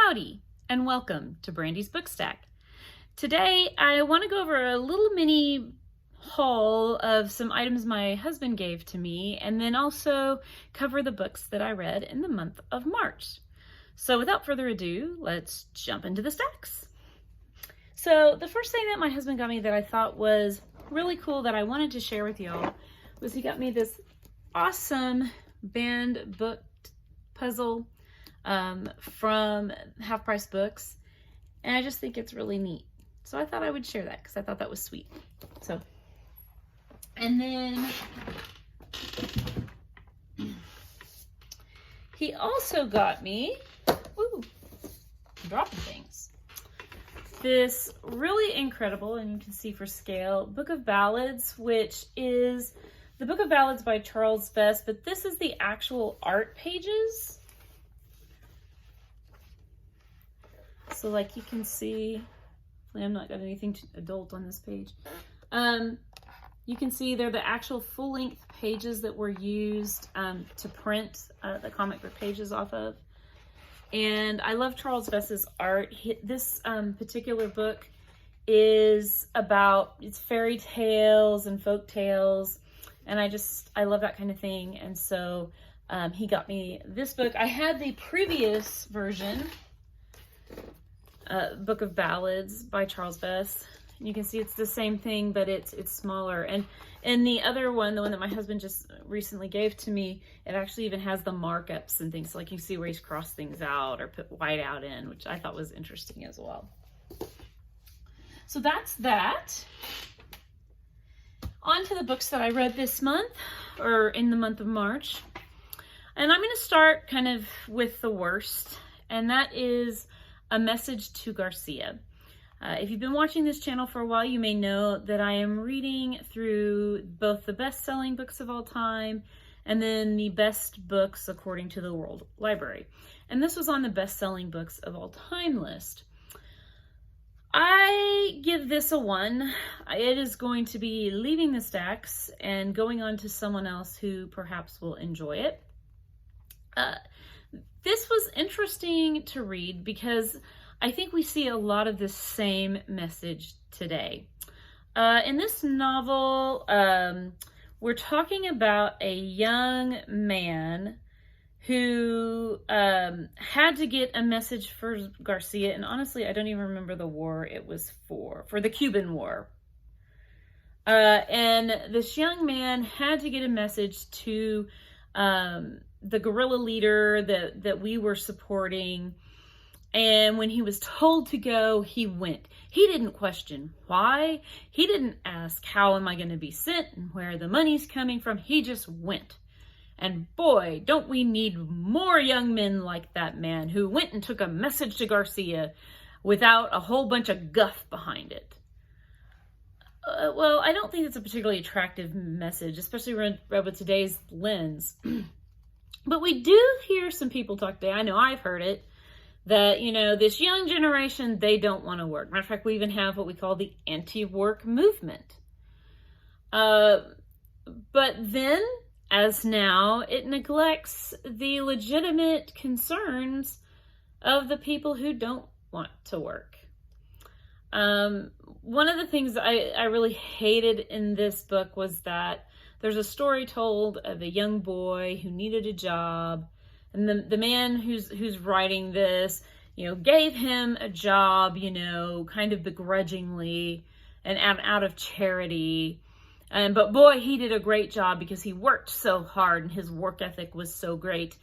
Howdy, and welcome to Brandy's Book Stack. Today, I want to go over a little mini haul of some items my husband gave to me, and then also cover the books that I read in the month of March. So without further ado, let's jump into the stacks. So the first thing that my husband got me that I thought was really cool that I wanted to share with y'all was he got me this awesome banned book puzzle from Half Price Books, and I just think it's really neat. So I thought I would share that because I thought that was sweet. So, and then he also got me, ooh, I'm dropping things, this really incredible, and you can see for scale, Book of Ballads, which is the Book of Ballads by Charles Vess, but this is the actual art pages. So like you can see, I'm not got anything adult on this page. You can see they're the actual full-length pages that were used to print the comic book pages off of. And I love Charles Vess's art. This particular book is about, it's fairy tales and folk tales. And I love that kind of thing. And so he got me this book. I had the previous version, Book of Ballads by Charles Vess. And you can see it's the same thing, but it's smaller. And the other one, the one that my husband just recently gave to me, it actually even has the markups and things. Like you see where he's crossed things out or put white out in, which I thought was interesting as well. So that's that. On to the books that I read this month, or in the month of March. And I'm going to start kind of with the worst, and that is A Message to Garcia. If you've been watching this channel for a while, you may know that I am reading through both the best-selling books of all time and then the best books according to the World Library. And this was on the best-selling books of all time list. I give this a 1. It is going to be leaving the stacks and going on to someone else who perhaps will enjoy it. This was interesting to read because I think we see a lot of this same message today. In this novel, we're talking about a young man who had to get a message for Garcia, and honestly, I don't even remember the war it was for the Cuban War. And this young man had to get a message to the guerrilla leader that we were supporting. And when he was told to go, he went. He didn't question why. He didn't ask, how am I going to be sent and where the money's coming from? He just went. And boy, don't we need more young men like that man who went and took a message to Garcia without a whole bunch of guff behind it. Well, I don't think it's a particularly attractive message, especially read with today's lens. But we do hear some people talk today, I know I've heard it, that, you know, this young generation, they don't want to work. Matter of fact, we even have what we call the anti-work movement. But then, as now, it neglects the legitimate concerns of the people who don't want to work. One of the things I really hated in this book was that there's a story told of a young boy who needed a job, and the man who's writing this, you know, gave him a job, you know, kind of begrudgingly and out of charity. But boy, he did a great job because he worked so hard and his work ethic was so great.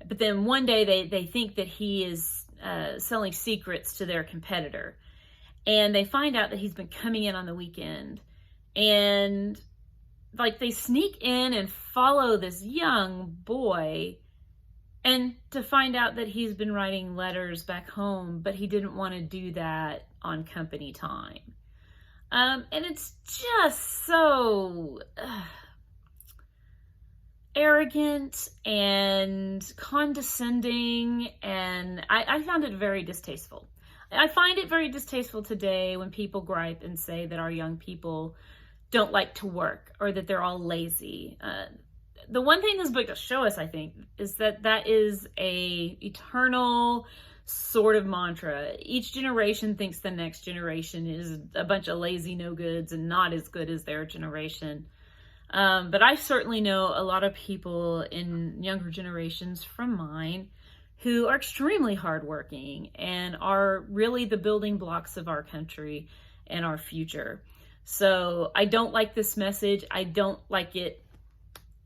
But then one day they think that he is selling secrets to their competitor. And they find out that he's been coming in on the weekend. And like they sneak in and follow this young boy, and to find out that he's been writing letters back home, but he didn't want to do that on company time. And it's just so arrogant and condescending, and I found it very distasteful. I find it very distasteful today when people gripe and say that our young people don't like to work or that they're all lazy. The one thing this book does show us, I think, is that that is a eternal sort of mantra. Each generation thinks the next generation is a bunch of lazy no-goods and not as good as their generation. But I certainly know a lot of people in younger generations from mine who are extremely hardworking and are really the building blocks of our country and our future. So I don't like this message. I don't like it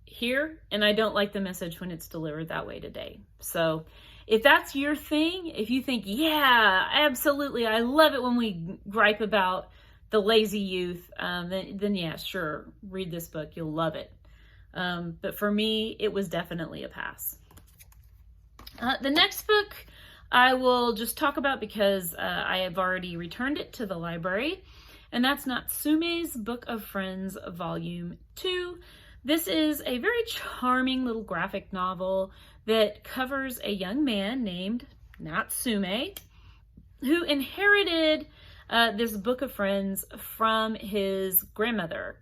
here, and I don't like the message when it's delivered that way today. So if that's your thing, if you think, yeah, absolutely, I love it when we gripe about the lazy youth, then yeah, sure, read this book. You'll love it. But for me, it was definitely a pass. The next book I will just talk about because I have already returned it to the library, and that's Natsume's Book of Friends, Volume 2. This is a very charming little graphic novel that covers a young man named Natsume who inherited this Book of Friends from his grandmother.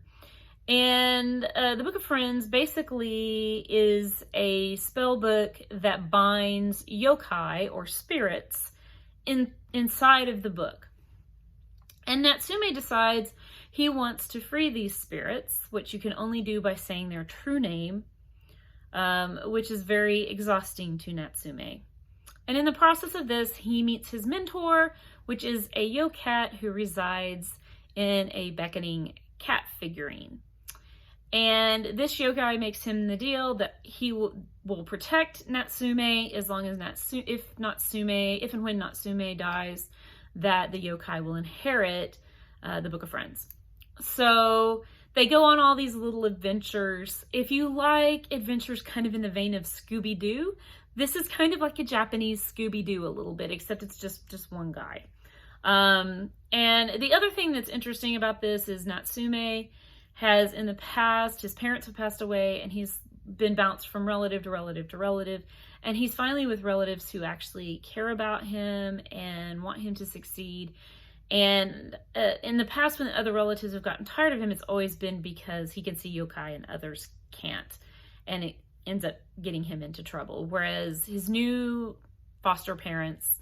And the Book of Friends basically is a spell book that binds yokai or spirits inside of the book. And Natsume decides he wants to free these spirits, which you can only do by saying their true name, which is very exhausting to Natsume. And in the process of this, he meets his mentor, which is a yokat who resides in a beckoning cat figurine. And this yokai makes him the deal that he will protect Natsume as long as if and when Natsume dies, that the yokai will inherit the Book of Friends. So they go on all these little adventures. If you like adventures kind of in the vein of Scooby-Doo, this is kind of like a Japanese Scooby-Doo a little bit, except it's just one guy. And the other thing that's interesting about this is Natsume has in the past, his parents have passed away, and he's been bounced from relative to relative to relative, and he's finally with relatives who actually care about him and want him to succeed. And in the past, when other relatives have gotten tired of him, it's always been because he can see yokai and others can't, and it ends up getting him into trouble. Whereas his new foster parents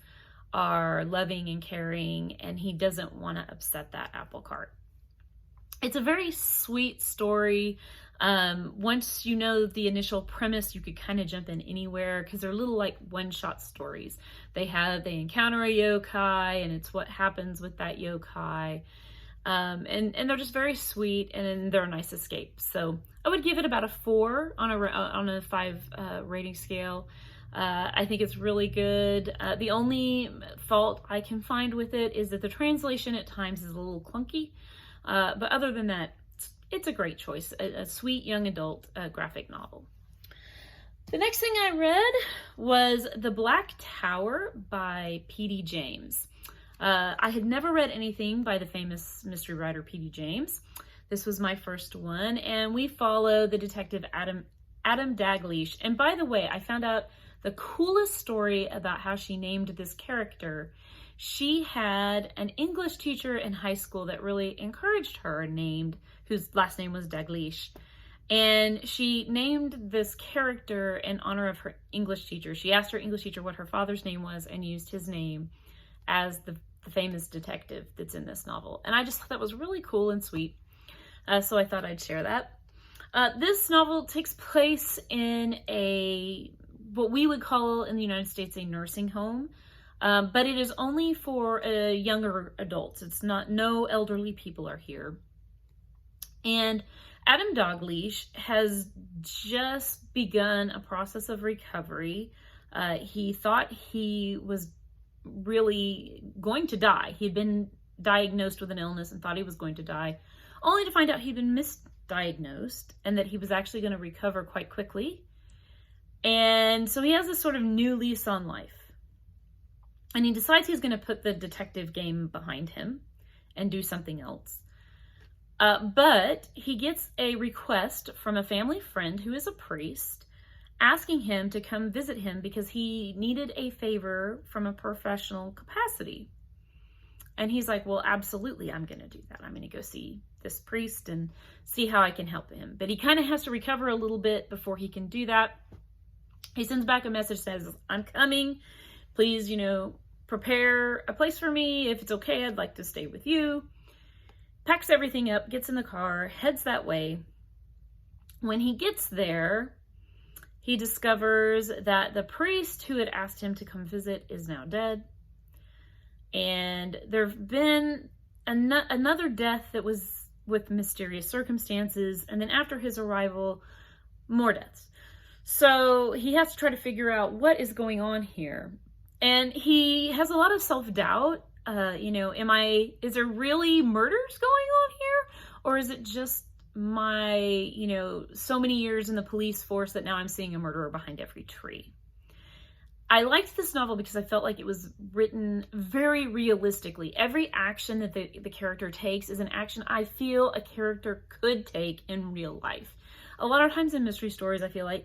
are loving and caring, and he doesn't want to upset that apple cart. It's a very sweet story. Once you know the initial premise, you could kind of jump in anywhere because they're little like one-shot stories. They encounter a yokai, and it's what happens with that yokai. And they're just very sweet, and they're a nice escape. So I would give it about a 4 on a 5 rating scale. I think it's really good. The only fault I can find with it is that the translation at times is a little clunky. But other than that, it's a great choice. A sweet young adult graphic novel. The next thing I read was The Black Tower by P.D. James. I had never read anything by the famous mystery writer P.D. James. This was my first one, and we follow the detective Adam Dalgliesh. And by the way, I found out the coolest story about how she named this character. She had an English teacher in high school that really encouraged her, whose last name was Dalgliesh. And she named this character in honor of her English teacher. She asked her English teacher what her father's name was and used his name as the famous detective that's in this novel. And I just thought that was really cool and sweet. So I thought I'd share that. This novel takes place in what we would call in the United States a nursing home. But it is only for younger adults. No elderly people are here. And Adam Dalgliesh has just begun a process of recovery. He thought he was really going to die. He had been diagnosed with an illness and thought he was going to die, only to find out he'd been misdiagnosed and that he was actually going to recover quite quickly. And so he has this sort of new lease on life. And he decides he's going to put the detective game behind him and do something else. But he gets a request from a family friend who is a priest asking him to come visit him because he needed a favor from a professional capacity. And he's like, well, absolutely, I'm going to do that. I'm going to go see this priest and see how I can help him. But he kind of has to recover a little bit before he can do that. He sends back a message, says, I'm coming. Please, prepare a place for me. If it's okay, I'd like to stay with you. Packs everything up, gets in the car, heads that way. When he gets there, he discovers that the priest who had asked him to come visit is now dead. And there have been another death that was with mysterious circumstances. And then after his arrival, more deaths. So he has to try to figure out what is going on here. And he has a lot of self-doubt. Is there really murders going on here? Or is it just my, so many years in the police force that now I'm seeing a murderer behind every tree? I liked this novel because I felt like it was written very realistically. Every action that the character takes is an action I feel a character could take in real life. A lot of times in mystery stories, I feel like,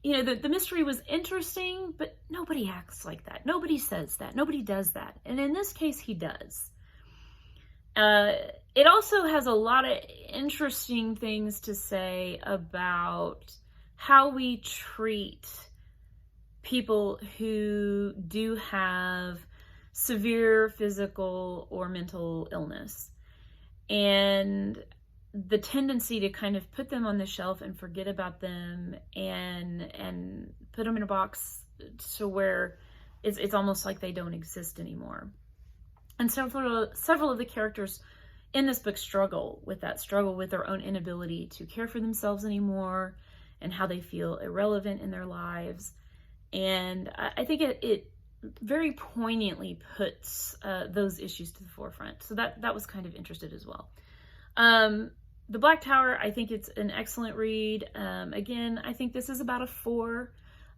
the mystery was interesting, but nobody acts like that. Nobody says that. Nobody does that. And in this case, he does. It also has a lot of interesting things to say about how we treat people who do have severe physical or mental illness, and the tendency to kind of put them on the shelf and forget about them and put them in a box to where it's almost like they don't exist anymore. And several of the characters in this book struggle with their own inability to care for themselves anymore and how they feel irrelevant in their lives. And I think it very poignantly puts those issues to the forefront. So that was kind of interesting as well. The Black Tower, I think it's an excellent read. Again, I think this is about a 4.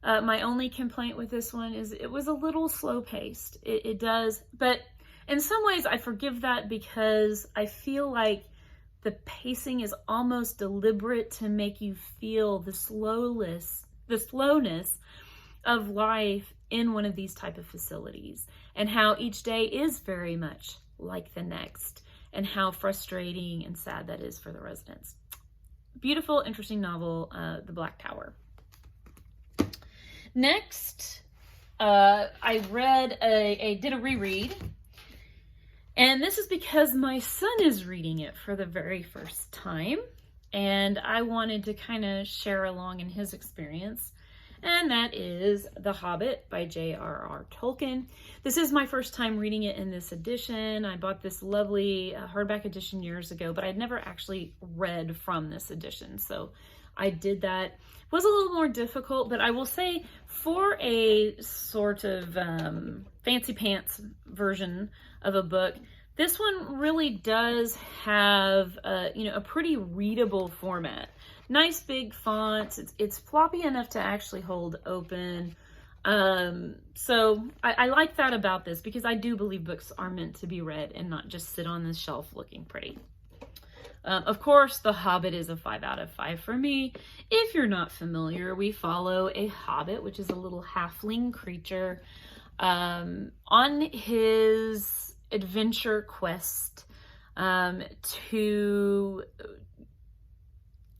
My only complaint with this one is it was a little slow paced. It does, but in some ways I forgive that because I feel like the pacing is almost deliberate to make you feel the slowness of life in one of these type of facilities, and how each day is very much like the next, and how frustrating and sad that is for the residents. Beautiful, interesting novel, The Black Tower. Next, I did a reread, and this is because my son is reading it for the very first time, and I wanted to kind of share along in his experience. And that is The Hobbit by J.R.R. Tolkien. This is my first time reading it in this edition. I bought this lovely hardback edition years ago, but I'd never actually read from this edition. So I did that. It was a little more difficult, but I will say for a sort of fancy pants version of a book, this one really does have a pretty readable format. Nice big fonts. It's floppy enough to actually hold open. So I like that about this, because I do believe books are meant to be read and not just sit on the shelf looking pretty. Of course, The Hobbit is a 5 out of 5 for me. If you're not familiar, we follow a hobbit, which is a little halfling creature, on his adventure quest to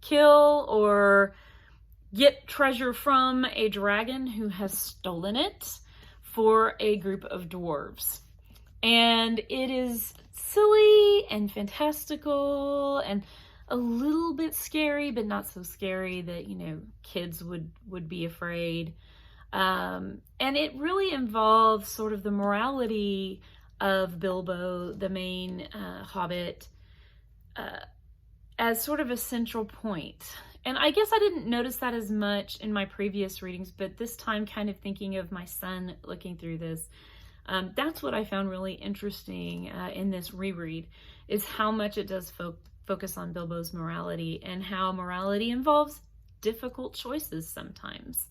kill or get treasure from a dragon who has stolen it for a group of dwarves. And it is silly and fantastical and a little bit scary, but not so scary that, kids would be afraid. And it really involves sort of the morality of Bilbo, the main hobbit, as sort of a central point. And I guess I didn't notice that as much in my previous readings, but this time kind of thinking of my son looking through this, that's what I found really interesting in this reread, is how much it does focus on Bilbo's morality and how morality involves difficult choices sometimes.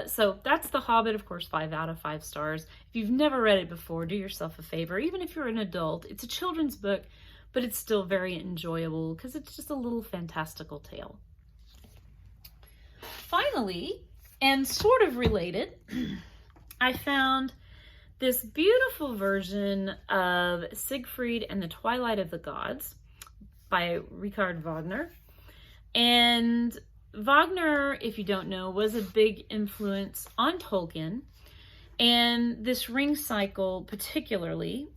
So that's The Hobbit, of course, 5 out of 5 stars. If you've never read it before, do yourself a favor. Even if you're an adult, it's a children's book, but it's still very enjoyable because it's just a little fantastical tale. Finally, and sort of related, I found this beautiful version of Siegfried and the Twilight of the Gods by Richard Wagner. And Wagner, if you don't know, was a big influence on Tolkien. And this ring cycle particularly,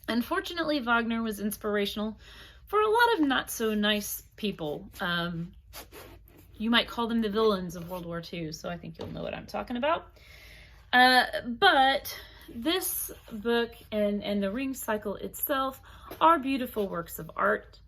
unfortunately, Wagner was inspirational for a lot of not so nice people. You might call them the villains of World War II, so I think you'll know what I'm talking about. But this book and the ring cycle itself are beautiful works of art.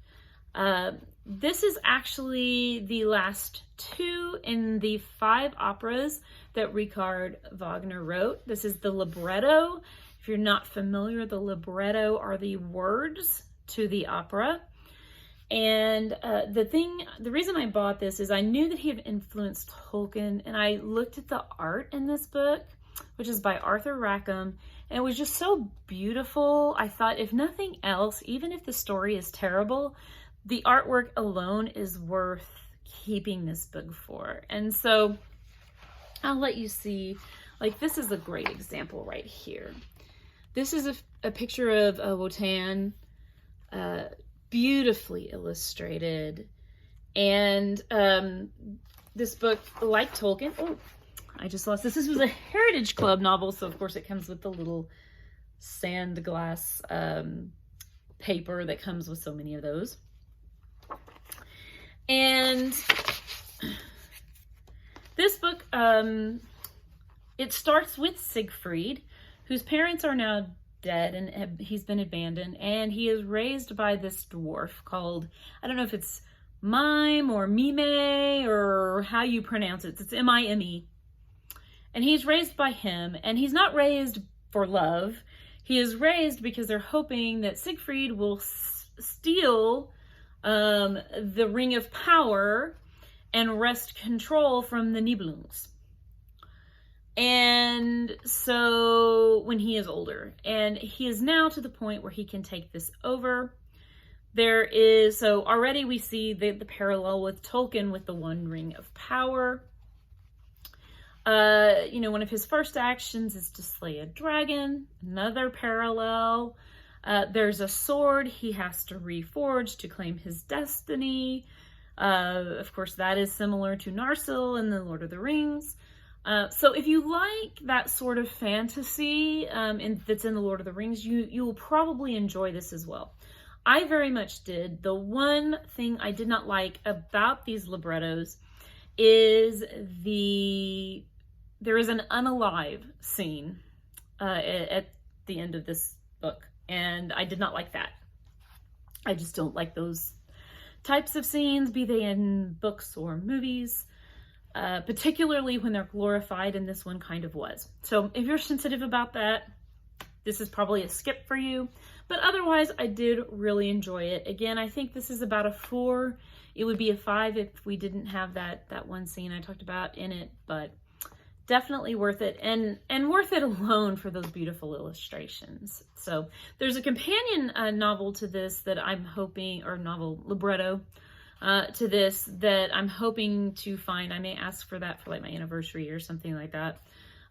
This is actually the last 2 in the 5 operas that Richard Wagner wrote. This is the libretto. If you're not familiar, the libretto are the words to the opera. And the reason I bought this is I knew that he had influenced Tolkien, and I looked at the art in this book, which is by Arthur Rackham, and it was just so beautiful. I thought, if nothing else, even if the story is terrible, the artwork alone is worth keeping this book for. And so I'll let you see, like, this is a great example right here. This is a picture of Wotan, beautifully illustrated. And this book, like Tolkien, oh, I just lost this. This was a Heritage Club novel, so of course it comes with the little sand glass paper that comes with so many of those. And this book, it starts with Siegfried, whose parents are now dead and he's been abandoned, and he is raised by this dwarf called, I don't know if it's Mime or Mime or how you pronounce it. It's M-I-M-E. And he's raised by him, and he's not raised for love. He is raised because they're hoping that Siegfried will steal the Ring of Power and wrest control from the Nibelungs. And so when he is older, and he is now to the point where he can take this over, so already we see the parallel with Tolkien with the One Ring of Power. One of his first actions is to slay a dragon, another parallel. There's a sword he has to reforge to claim his destiny. Of course, that is similar to Narsil in The Lord of the Rings. So if you like that sort of fantasy that's in The Lord of the Rings, you will probably enjoy this as well. I very much did. The one thing I did not like about these librettos is there is an unalive scene at the end of this book, and I did not like that. I just don't like those types of scenes, be they in books or movies, particularly when they're glorified, and this one kind of was. So if you're sensitive about that, this is probably a skip for you, but otherwise I did really enjoy it. Again, I think this is about a 4. It would be a 5 if we didn't have that one scene I talked about in it, but definitely worth it, and worth it alone for those beautiful illustrations. So there's a companion novel to this that I'm hoping, or novel libretto to this that I'm hoping to find. I may ask for that for like my anniversary or something like that,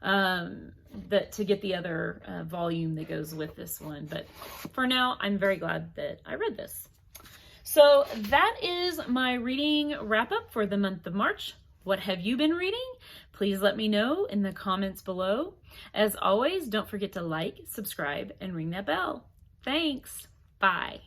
to get the other volume that goes with this one. But for now, I'm very glad that I read this. So that is my reading wrap up for the month of March. What have you been reading? Please let me know in the comments below. As always, don't forget to like, subscribe, and ring that bell. Thanks. Bye.